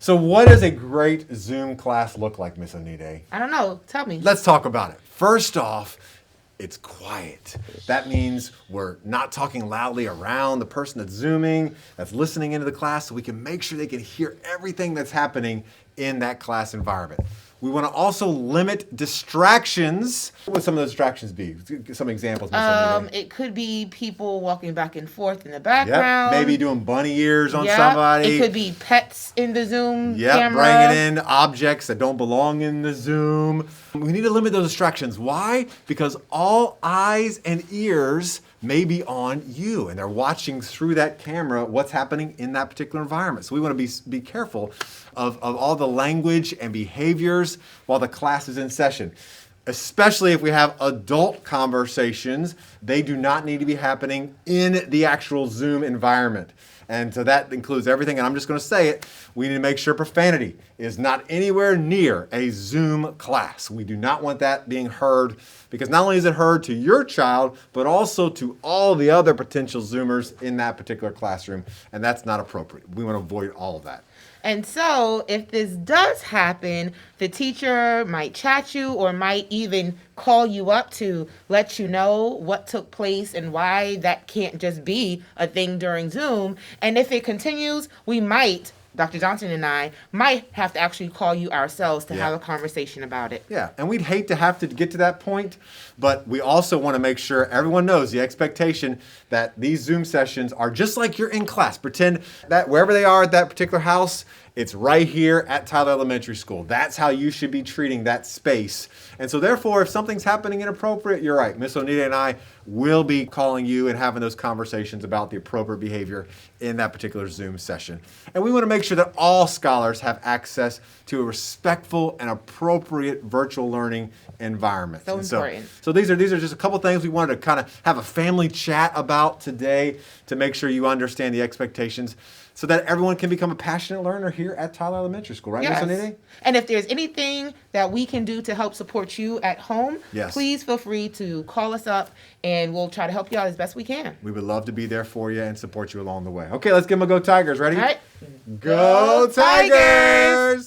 So what does a great Zoom class look like, Miss Onide? I don't know. Tell me. Let's talk about it. First off, it's quiet. That means we're not talking loudly around the person that's Zooming, that's listening into the class, so we can make sure they can hear everything that's happening in that class environment. We want to also limit distractions. What would some of those distractions be? Some examples, Miss Anita. It could be people walking back and forth in the Yep. background. Maybe doing bunny ears on Yep. somebody. It could be pets in the Zoom Yep, camera. bringing in objects that don't belong in the Zoom. We need to limit those distractions. Why? Because all eyes and ears may be on you, and they're watching through that camera what's happening in that particular environment. So we want to be careful of all the language and behaviors while the class is in session. Especially if we have adult conversations, they do not need to be happening in the actual Zoom environment. And so that includes everything, and I'm just going to say it, we need to make sure profanity is not anywhere near a Zoom class. We do not want that being heard, because not only is it heard to your child, but also to all the other potential Zoomers in that particular classroom, and that's not appropriate. We want to avoid all of that. And so, if this does happen, the teacher might chat you or might even call you up to let you know what took place and why that can't just be a thing during Zoom. And if it continues, we might, Dr. Johnson and I, might have to actually call you ourselves to have a conversation about it. Yeah, and we'd hate to have to get to that point, but we also want to make sure everyone knows the expectation that these Zoom sessions are just like you're in class. Pretend that wherever they are at that particular house, it's right here at Tyler Elementary School. That's how you should be treating that space. And so therefore, if something's happening inappropriate, you're right. Miss Onita and I will be calling you and having those conversations about the appropriate behavior in that particular Zoom session. And we want to make sure that all scholars have access to a respectful and appropriate virtual learning environment. So important. So these are just a couple things we wanted to kind of have a family chat about today to make sure you understand the expectations, so that everyone can become a passionate learner here at Tyler Elementary School, right, Yes. Miss Anita? And if there's anything that we can do to help support you at home, Yes. please feel free to call us up and we'll try to help you out as best we can. We would love to be there for you and support you along the way. Okay, let's give them a Go Tigers. Ready? All right. Go Tigers!